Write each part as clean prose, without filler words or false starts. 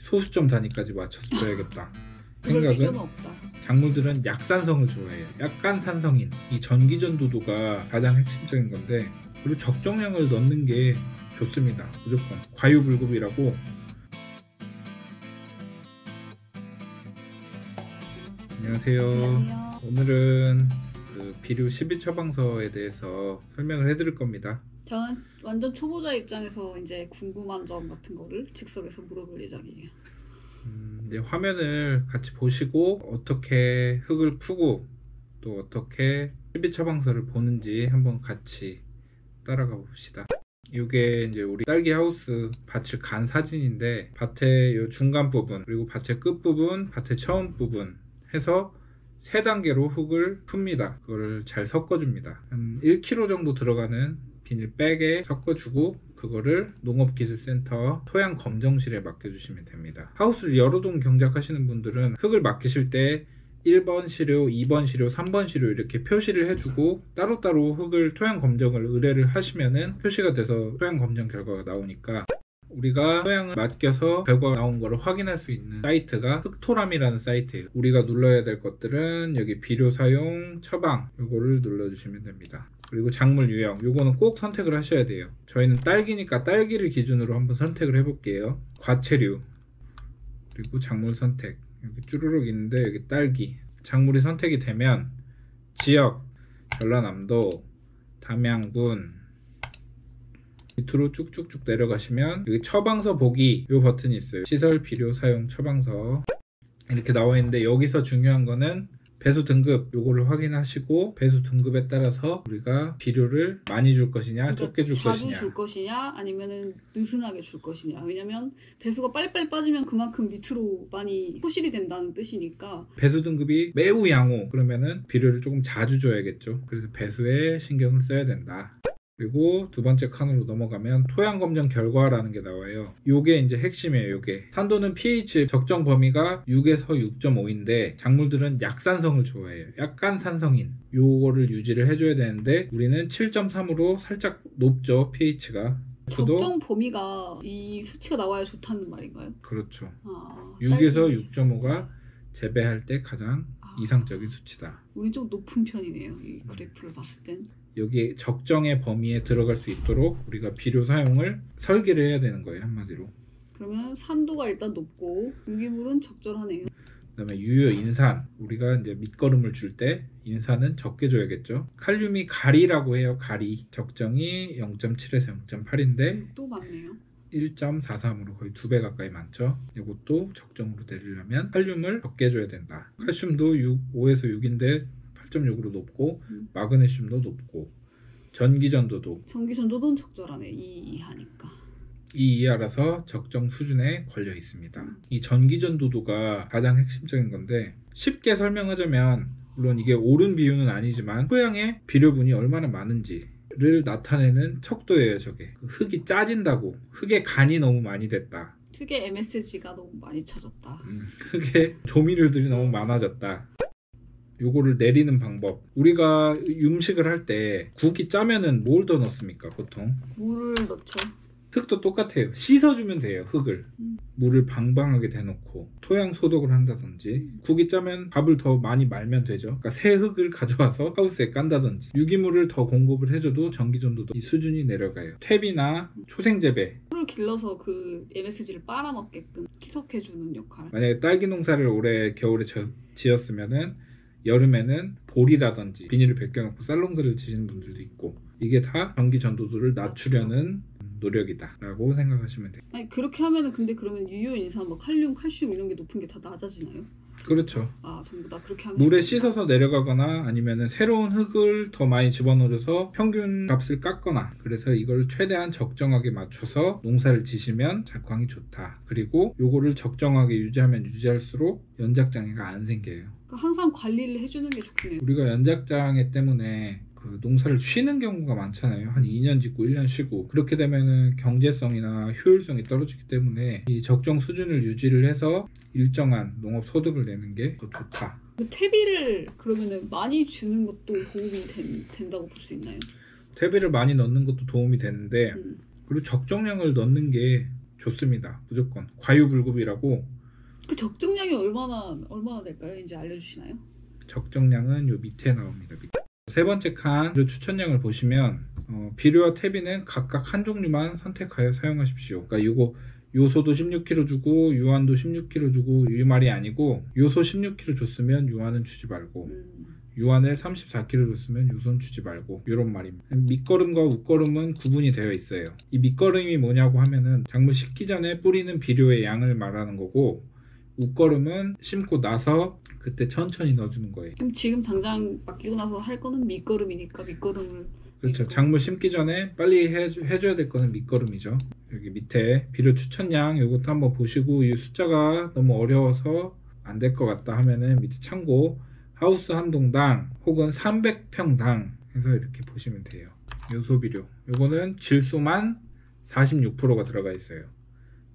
소수점 단위까지 맞춰서 줘야겠다 그럴 필요는 생각은 없다. 작물들은 약산성을 좋아해요. 약간 산성인 이 전기전도도가 가장 핵심적인 건데, 그리고 적정량을 넣는 게 좋습니다. 무조건 과유불급이라고. 안녕하세요. 안녕하세요. 오늘은 그 비료 12처방서에 대해서 설명을 해드릴 겁니다. 저는 완전 초보자 입장에서 이제 궁금한 점 같은 거를 즉석에서 물어볼 예정이에요. 이제 화면을 같이 보시고 어떻게 흙을 푸고 또 어떻게 12처방서를 보는지 한번 같이 따라가 봅시다. 이게 이제 우리 딸기 하우스 밭을 간 사진인데, 밭의 요 중간 부분, 그리고 밭의 끝 부분, 밭의 처음 부분 해서 3단계로 흙을 풉니다. 그거를 잘 섞어줍니다. 한 1kg 정도 들어가는 비닐백에 섞어주고, 그거를 농업기술센터 토양 검정실에 맡겨주시면 됩니다. 하우스를 여러 동 경작하시는 분들은 흙을 맡기실 때 1번 시료, 2번 시료, 3번 시료 이렇게 표시를 해주고 따로따로 흙을 토양 검정을 의뢰를 하시면은 표시가 돼서 토양 검정 결과가 나오니까, 우리가 토양을 맡겨서 결과가 나온 거를 확인할 수 있는 사이트가 흙토람이라는 사이트예요. 우리가 눌러야 될 것들은 여기 비료 사용, 처방 이거를 눌러주시면 됩니다. 그리고 작물 유형 요거는 꼭 선택을 하셔야 돼요. 저희는 딸기니까 딸기를 기준으로 한번 선택을 해볼게요. 과체류, 그리고 작물 선택, 여기 쭈루룩 있는데 여기 딸기 작물이 선택이 되면 지역, 전라남도, 담양군 밑으로 쭉쭉쭉 내려가시면 여기 처방서 보기 요 버튼이 있어요. 시설 비료 사용 처방서 이렇게 나와 있는데, 여기서 중요한 거는 배수 등급 요거를 확인하시고, 배수 등급에 따라서 우리가 비료를 많이 줄 것이냐, 그러니까 적게 줄 자주 것이냐. 줄 것이냐 아니면은 느슨하게 줄 것이냐. 왜냐면 배수가 빨리빨리 빠지면 그만큼 밑으로 많이 소실이 된다는 뜻이니까. 배수 등급이 매우 양호 그러면은 비료를 조금 자주 줘야겠죠. 그래서 배수에 신경을 써야 된다. 그리고 두 번째 칸으로 넘어가면 토양 검정 결과라는 게 나와요. 요게 이제 핵심이에요. 요게 산도는 pH 적정 범위가 6에서 6.5인데 작물들은 약산성을 좋아해요. 약간 산성인 요거를 유지를 해줘야 되는데, 우리는 7.3으로 살짝 높죠, pH가. 적정 범위가 이 수치가 나와야 좋다는 말인가요? 그렇죠. 6에서 6에서 6.5가 재배할 때 가장 이상적인 수치다. 우리 좀 높은 편이네요. 이 그래프를 봤을 땐. 여기 적정의 범위에 들어갈 수 있도록 우리가 비료 사용을 설계를 해야 되는 거예요, 한마디로. 그러면 산도가 일단 높고 유기물은 적절하네요. 그다음에 유효 인산, 우리가 이제 밑거름을 줄 때 인산은 적게 줘야겠죠. 칼륨이 가리라고 해요. 가리 적정이 0.7에서 0.8인데 또 많네요. 1.43으로 거의 2배 가까이 많죠. 이것도 적정으로 내리려면 칼륨을 적게 줘야 된다. 칼슘도 5에서 6인데 8.6으로 높고, 마그네슘도 높고, 전기전도도 전기전도는 적절하네. 2 이하니까. 2 이하라서 적정 수준에 걸려 있습니다. 이 전기전도도가 가장 핵심적인 건데, 쉽게 설명하자면, 물론 이게 옳은 비유는 아니지만 토양에 비료분이 얼마나 많은지를 나타내는 척도예요. 저게 흙이 짜진다고, 흙에 간이 너무 많이 됐다, 흙에 MSG가 너무 많이 쳐졌다. 흙에 조미료들이 너무 많아졌다, 요거를 내리는 방법. 우리가 음식을 할 때 국이 짜면은 뭘 더 넣습니까? 보통 물을 넣죠. 흙도 똑같아요. 씻어주면 돼요. 흙을 물을 방방하게 대놓고 토양 소독을 한다든지, 국이 짜면 밥을 더 많이 말면 되죠. 그러니까 새 흙을 가져와서 하우스에 깐다든지, 유기물을 더 공급을 해줘도 전기전도도 이 수준이 내려가요. 퇴비나 초생재배, 풀을 길러서 그 MSG를 빨아먹게끔 희석해주는 역할. 만약에 딸기 농사를 올해 겨울에 지었으면은 여름에는 볼이라든지 비닐을 벗겨놓고 쌀농사를 지시는 분들도 있고, 이게 다 전기 전도도를 낮추려는 노력이다 라고 생각하시면 돼요. 아니 그렇게 하면은 근데 그러면 유효 인산 뭐 칼륨, 칼슘 이런 게 높은 게 다 낮아지나요? 그렇죠. 전부 다 그렇게 하면 물에 씻어서 내려가거나 아니면은 새로운 흙을 더 많이 집어넣어줘서 평균 값을 깎거나, 그래서 이걸 최대한 적정하게 맞춰서 농사를 지시면 작황이 좋다. 그리고 요거를 적정하게 유지하면 유지할수록 연작장애가 안 생겨요. 그러니까 항상 관리를 해주는 게 좋겠네요. 우리가 연작장애 때문에 그 농사를 쉬는 경우가 많잖아요. 한 2년 짓고 1년 쉬고, 그렇게 되면은 경제성이나 효율성이 떨어지기 때문에 이 적정 수준을 유지를 해서 일정한 농업 소득을 내는 게 더 좋다. 그 퇴비를 그러면은 많이 주는 것도 도움이 된다고 볼 수 있나요? 퇴비를 많이 넣는 것도 도움이 되는데, 그리고 적정량을 넣는 게 좋습니다. 무조건 과유불급이라고. 그 적정량이 얼마나 될까요? 이제 알려주시나요? 적정량은 요 밑에 나옵니다. 세 번째 칸 비료 추천량을 보시면 비료와 퇴비는 각각 한 종류만 선택하여 사용하십시오. 그러니까 이거 요소도 16kg 주고 유한도 16kg 주고 이 말이 아니고 요소 16kg 줬으면 유한은 주지 말고 유한을 34kg 줬으면 요소는 주지 말고 이런 말입니다. 밑거름과 웃거름은 구분이 되어 있어요. 이 밑거름이 뭐냐고 하면은 작물 심기 전에 뿌리는 비료의 양을 말하는 거고 웃거름은 심고 나서 그때 천천히 넣어주는 거예요. 그럼 지금 당장 맡기고 나서 할 거는 밑거름이니까 밑거름을 그렇죠. 작물 심기 전에 빨리 해줘야 될 거는 밑거름이죠. 여기 밑에 비료 추천량 이것도 한번 보시고 이 숫자가 너무 어려워서 안 될 것 같다 하면은 밑에 참고 하우스 한 동당 혹은 300평당 해서 이렇게 보시면 돼요. 요소 비료 요거는 질소만 46%가 들어가 있어요.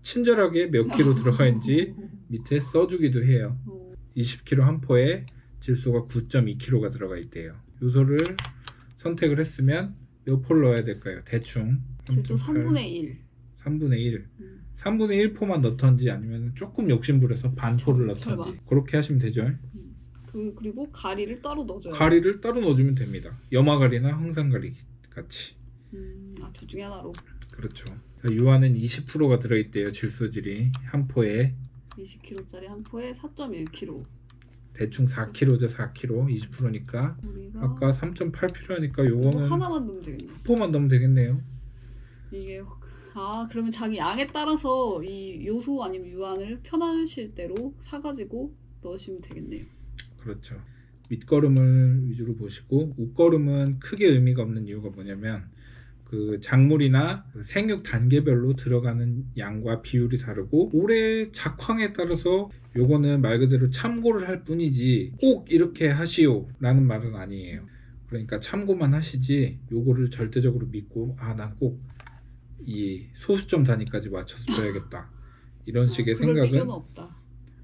친절하게 몇 킬로 들어가 있는지 밑에 써주기도 해요. 20kg 한 포에 질소가 9.2kg가 들어가 있대요. 요소를 선택을 했으면 몇 포를 넣어야 될까요? 대충 질소 3분의 1 3분의 1 3분의 1포만 넣던지 아니면 조금 욕심부려서 반 포를 넣던지 절반. 그렇게 하시면 되죠. 그리고 가리를 따로 넣어줘요. 가리를 따로 넣어주면 됩니다. 염화가리나 황산가리 같이. 둘 중에 하나로. 그렇죠. 유화는 20%가 들어있대요. 질소질이 한 포에 20kg짜리 한 포에 4.1kg. 대충 4kg죠. 4kg 20%니까 아까 3.8kg니까 요거는 하나만 넣으면 되겠네요. 한 포만 넣으면 되겠네요. 이게 그러면 자기 양에 따라서 이 요소 아니면 유한을 편하실 대로 사가지고 넣으시면 되겠네요. 그렇죠. 밑거름을 위주로 보시고 웃거름은 크게 의미가 없는 이유가 뭐냐면 그 작물이나 생육 단계별로 들어가는 양과 비율이 다르고 올해 작황에 따라서 요거는 말 그대로 참고를 할 뿐이지 꼭 이렇게 하시오 라는 말은 아니에요. 그러니까 참고만 하시지 요거를 절대적으로 믿고 난 꼭 이 소수점 단위까지 맞춰서 줘야겠다 이런 식의 그럴 생각은 필요는 없다.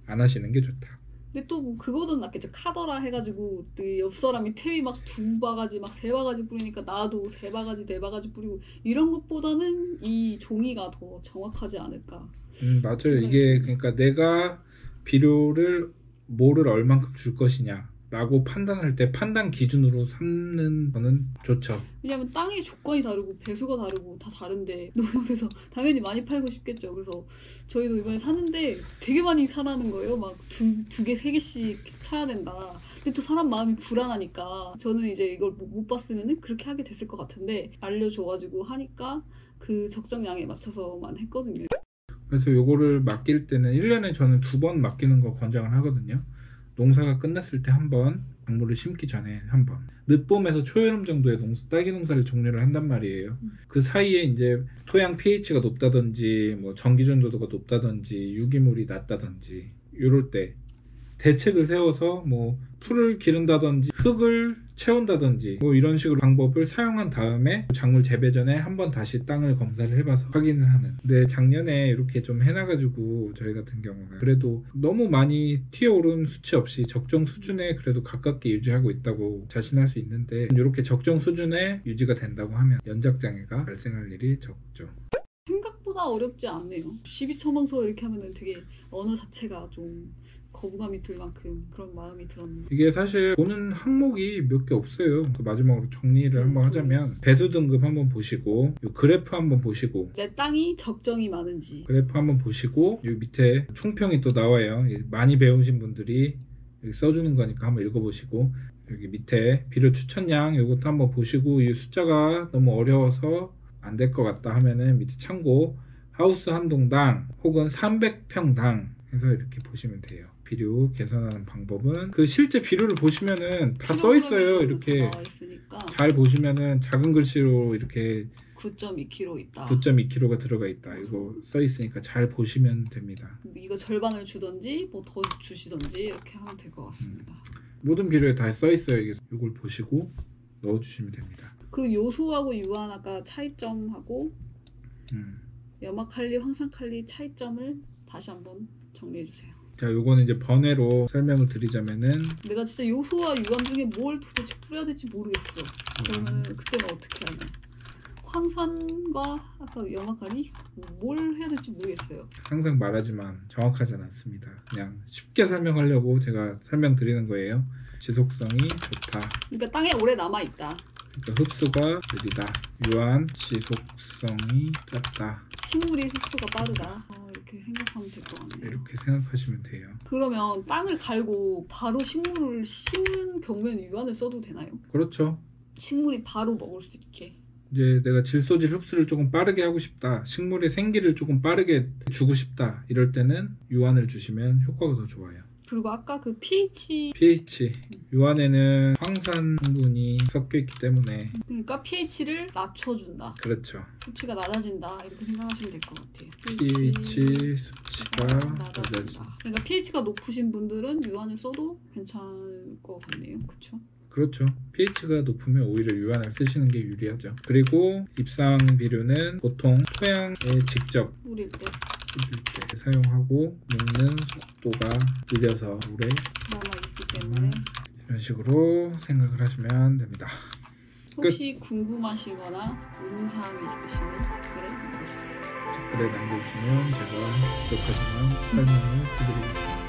안 하시는 게 좋다. 근데 또 뭐 그거는 낫겠죠. 카더라 해가지고 그 옆 사람이 퇴비 막 2바가지 막 3바가지 뿌리니까 나도 3바가지 4바가지 뿌리고 이런 것보다는 이 종이가 더 정확하지 않을까. 맞아요. 이게 그러니까 내가 비료를 뭐를 얼만큼 줄 것이냐 라고 판단할 때 판단 기준으로 삼는 거는 좋죠. 왜냐면 땅의 조건이 다르고 배수가 다르고 다 다른데 농협에서 당연히 많이 팔고 싶겠죠. 그래서 저희도 이번에 사는데 되게 많이 사라는 거예요. 막 두 개, 3개씩 차야 된다. 근데 또 사람 마음이 불안하니까 저는 이제 이걸 못 봤으면 그렇게 하게 됐을 것 같은데 알려줘가지고 하니까 그 적정량에 맞춰서만 했거든요. 그래서 요거를 맡길 때는 1년에 저는 2번 맡기는 거 권장을 하거든요. 농사가 끝났을 때 한 번, 작물을 심기 전에 한 번. 늦봄에서 초여름 정도에 딸기 농사를 종료를 한단 말이에요. 그 사이에 이제 토양 pH가 높다든지 뭐 전기 전도도가 높다든지 유기물이 낮다든지 이럴 때 대책을 세워서 뭐 풀을 기른다든지 흙을 채운다든지 뭐 이런 식으로 방법을 사용한 다음에 작물 재배 전에 한번 다시 땅을 검사를 해봐서 확인을 하는. 근데 작년에 이렇게 좀 해놔가지고 저희 같은 경우는 그래도 너무 많이 튀어오른 수치 없이 적정 수준에 그래도 가깝게 유지하고 있다고 자신할 수 있는데 이렇게 적정 수준에 유지가 된다고 하면 연작장애가 발생할 일이 적죠. 생각보다 어렵지 않네요. 12처방서 이렇게 하면은 되게 언어 자체가 좀 거부감이 들 만큼 그런 마음이 들었는데 이게 사실 보는 항목이 몇 개 없어요. 마지막으로 정리를 한번 하자면 배수 등급 한번 보시고 요 그래프 한번 보시고 내 땅이 적정이 많은지 그래프 한번 보시고 요 밑에 총평이 또 나와요. 많이 배우신 분들이 여기 써주는 거니까 한번 읽어보시고 여기 밑에 비료 추천량 요것도 한번 보시고 이 숫자가 너무 어려워서 안 될 것 같다 하면은 밑에 참고 하우스 한 동당 혹은 300평당 해서 이렇게 보시면 돼요. 비료 계산하는 방법은 그 실제 비료를 보시면은 다 써 있어요. 이렇게 잘 보시면은 작은 글씨로 이렇게 9.2kg 있다. 9.2kg가 들어가 있다. 이거 써 있으니까 잘 보시면 됩니다. 이거 절반을 주던지 뭐 더 주시던지 이렇게 하면 될 것 같습니다. 모든 비료에 다 써 있어요. 이걸 보시고 넣어주시면 됩니다. 그리고 요소하고 유한 아까 차이점하고 염화칼리, 황산칼리 차이점을 다시 한번 정리해 주세요. 자, 요거는 이제 번외로 설명을 드리자면은 내가 진짜 요소와 유한 중에 뭘 도대체 뿌려야 될지 모르겠어. 그러면 그때는 어떻게 하냐? 황산과 아까 염화칼이 뭘 해야 될지 모르겠어요. 항상 말하지만 정확하진 않습니다. 그냥 쉽게 설명하려고 제가 설명드리는 거예요. 지속성이 좋다. 그러니까 땅에 오래 남아 있다. 그러니까 흡수가 느리다. 유한, 지속성이 짧다. 식물이 흡수가 빠르다. 이렇게 생각하면 될 것 같네요. 이렇게 생각하시면 돼요. 그러면 땅을 갈고 바로 식물을 심은 경우에는 유한을 써도 되나요? 그렇죠. 식물이 바로 먹을 수 있게. 이제 내가 질소질 흡수를 조금 빠르게 하고 싶다. 식물의 생기를 조금 빠르게 주고 싶다. 이럴 때는 유한을 주시면 효과가 더 좋아요. 그리고 아까 그 pH 유한에는 황산 성분이 섞여 있기 때문에 그러니까 pH를 낮춰준다. 그렇죠. 수치가 낮아진다. 이렇게 생각하시면 될 것 같아요. pH 수치가 낮아진다. 낮아진다. 그러니까 pH가 높으신 분들은 유한을 써도 괜찮을 것 같네요. 그렇죠? 그렇죠. pH가 높으면 오히려 유한을 쓰시는 게 유리하죠. 그리고 입상 비료는 보통 토양에 직접 뿌릴 때 뿌릴 때 사용하고 먹는 속도가 느려서 오래 남아있기 때문에 이런 식으로 생각을 하시면 됩니다. 혹시 궁금하시거나 의문사항이 있으시면 댓글에 남겨주세요. 댓글에 남겨주시면 제가 부족하지만 설명을 해드리겠습니다.